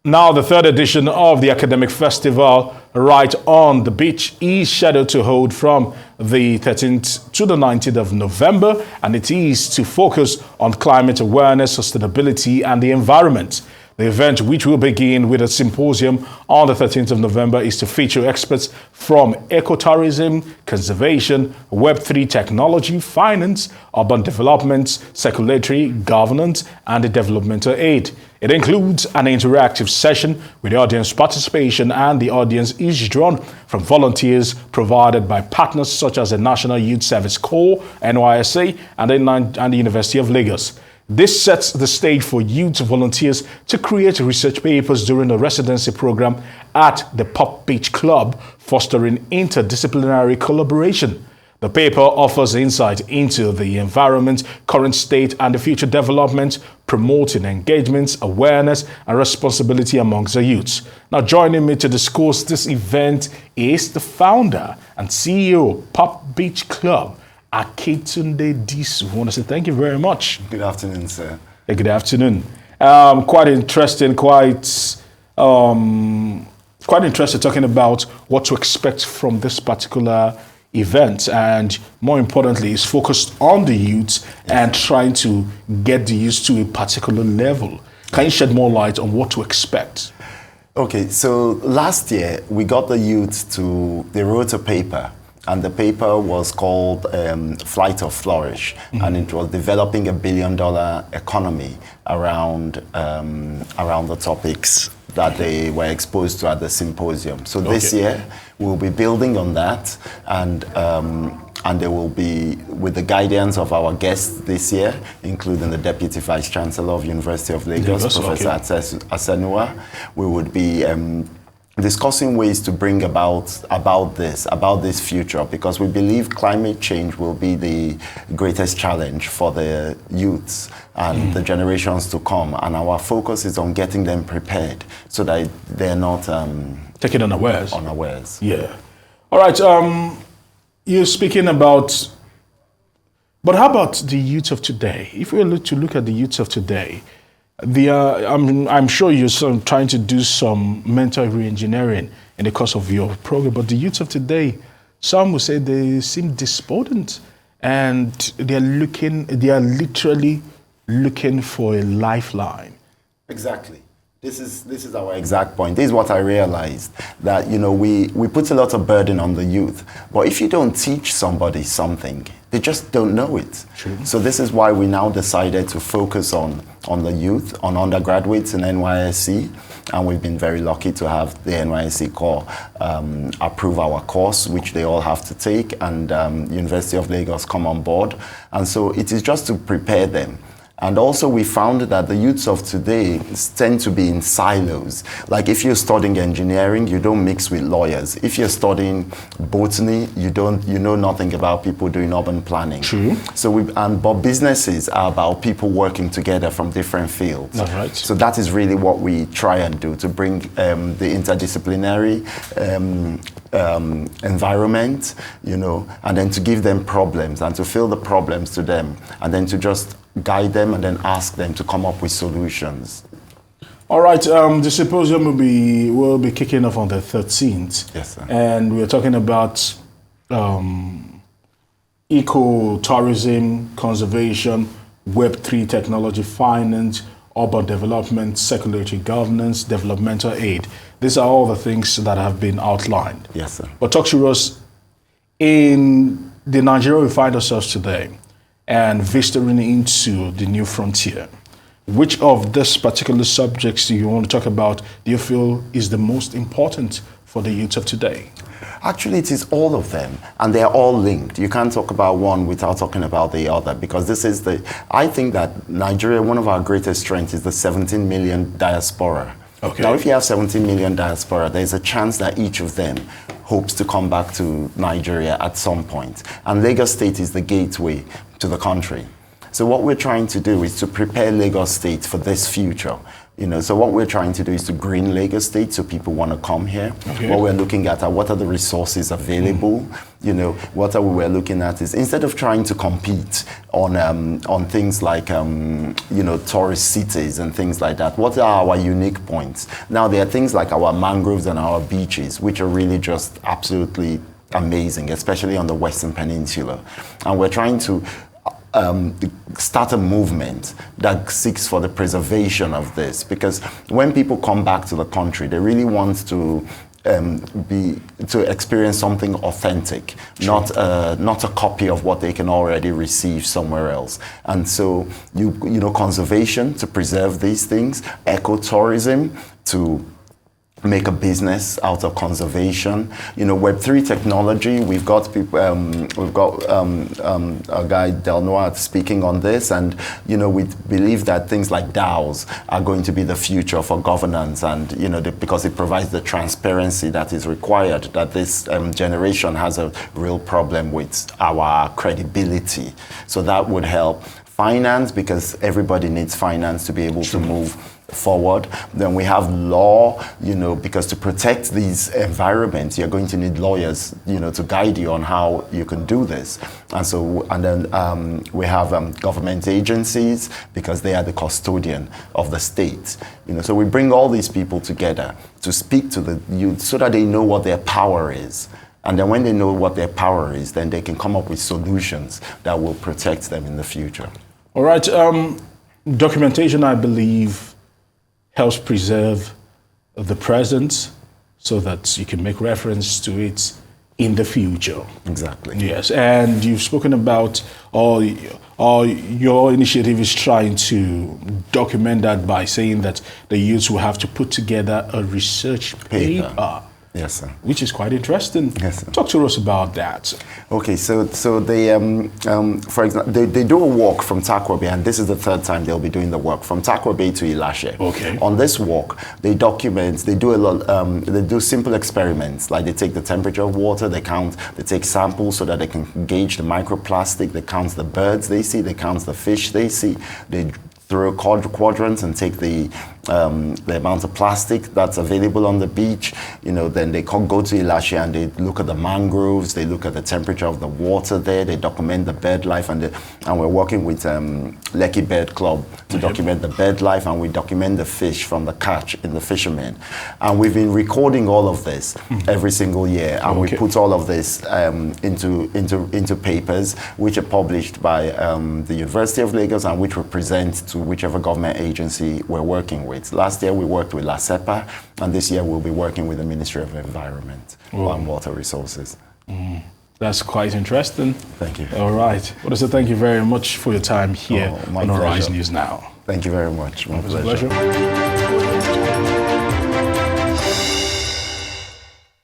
Now, the third edition of the Academic Festival, Right on the Beach, is scheduled to hold from the 13th to the 19th of November, and it is to focus on climate awareness, sustainability, and the environment. The event, which will begin with a symposium on the 13th of November, is to feature experts from ecotourism, conservation, Web3 technology, finance, urban development, circulatory governance, and developmental aid. It includes an interactive session with audience participation, and the audience is drawn from volunteers provided by partners such as the National Youth Service Corps, NYSA, and the University of Lagos. This sets the stage for youth volunteers to create research papers during a residency program at the Pop Beach Club, fostering interdisciplinary collaboration. The paper offers insight into the environment, current state, and the future development, promoting engagement, awareness, and responsibility amongst the youths. Now, joining me to discuss this event is the founder and CEO of Pop Beach Club, Akintunde Disu. I want to say thank you very much. Good afternoon, sir. Hey, good afternoon. Quite interesting, quite interested talking about what to expect from this particular event, and more importantly, is focused on the youth and trying to get the youth to a particular level. Can you shed more light on what to expect? Okay, so last year we got the youth they wrote a paper, and the paper was called Flight or Flourish, and it was developing a $1 billion economy around the topics that they were exposed to at the symposium. So this year we'll be building on that, and they will be, with the guidance of our guests this year, including the Deputy Vice Chancellor of University of Lagos, Professor Asenua. We would be discussing ways to bring about this future, because we believe climate change will be the greatest challenge for the youths and the generations to come, and our focus is on getting them prepared so that they're not taken unawares. Yeah. All right. You're speaking about, but how about the youth of today? If we look at the youth of today, I'm sure you're trying to do some mental re-engineering in the course of your program, but the youth of today, some would say they seem despondent, and they are literally looking for a lifeline. Exactly. This is our exact point. This is what I realized, that we put a lot of burden on the youth, but if you don't teach somebody something, they just don't know it. True. So this is why we now decided to focus on the youth, on undergraduates in NYSC, and we've been very lucky to have the NYSC Corps approve our course, which they all have to take, and University of Lagos come on board. And so it is just to prepare them. And also we found that the youths of today tend to be in silos. Like if you're studying engineering, you don't mix with lawyers. If you're studying botany, you know nothing about people doing urban planning. True. So but businesses are about people working together from different fields. That's right. So that is really what we try and do, to bring the interdisciplinary environment, and then to give them problems and to fill the problems to them, and then to just guide them and then ask them to come up with solutions. All right, the symposium will be kicking off on the 13th. Yes, sir. And we're talking about eco-tourism, conservation, Web3 technology, finance, urban development, circulatory governance, developmental aid. These are all the things that have been outlined. Yes, sir. But talk to us, in the Nigeria we find ourselves today, and venturing into the new frontier, which of these particular subjects do you want to talk about do you feel is the most important for the youth of today? Actually, it is all of them, and they're all linked. You can't talk about one without talking about the other, because I think that Nigeria, one of our greatest strengths is the 17 million diaspora. Okay. Now, if you have 17 million diaspora, there's a chance that each of them hopes to come back to Nigeria at some point. And Lagos State is the gateway to the country. So what we're trying to do is to prepare Lagos State for this future. So what we're trying to do is to green Lagos State so people want to come here. Okay. What we're looking at are what are the resources available. What we're looking at is instead of trying to compete on things like tourist cities and things like that, what are our unique points? Now there are things like our mangroves and our beaches, which are really just absolutely amazing, especially on the Western Peninsula. And we're trying to start a movement that seeks for the preservation of this, because when people come back to the country, they really want to experience something authentic, not a copy of what they can already receive somewhere else. And so conservation to preserve these things, ecotourism to make a business out of conservation. Web3 technology. We've got people. We've got a guy Del Noir speaking on this, and we believe that things like DAOs are going to be the future for governance, and because it provides the transparency that is required. That this generation has a real problem with our credibility, so that would help. Finance, because everybody needs finance to be able to move forward. Then we have law, because to protect these environments, you're going to need lawyers, to guide you on how you can do this. And then we have government agencies, because they are the custodian of the state. So we bring all these people together to speak to the youth so that they know what their power is. And then when they know what their power is, then they can come up with solutions that will protect them in the future. All right. Documentation, I believe, helps preserve the present so that you can make reference to it in the future. Exactly. Yes, and you've spoken about, or your initiative is trying to document that by saying that the youths will have to put together a research paper. Yes, sir. Which is quite interesting. Yes, sir. Talk to us about that. Okay, so they, for example, they do a walk from Takwa Bay, and this is the third time they'll be doing the walk from Takwa Bay to Ilashe. Okay. On this walk, they document, they do a lot, they do simple experiments, like they take the temperature of water, they take samples so that they can gauge the microplastic, they count the birds they see, they count the fish they see, they through quadrants and take the amount of plastic that's available on the beach. Then they go to Ilashe and they look at the mangroves, they look at the temperature of the water there, they document the bird life, and we're working with Lekki Bird Club to document the bird life, and we document the fish from the catch in the fishermen. And we've been recording all of this every single year, and we put all of this into papers, which are published by the University of Lagos, and which we present to whichever government agency we're working with. Last year we worked with LASEPA, and this year we'll be working with the Ministry of Environment and Water Resources. That's quite interesting. Thank you. All right. Well, so thank you very much for your time here on Horizon News Now. Thank you very much. My pleasure.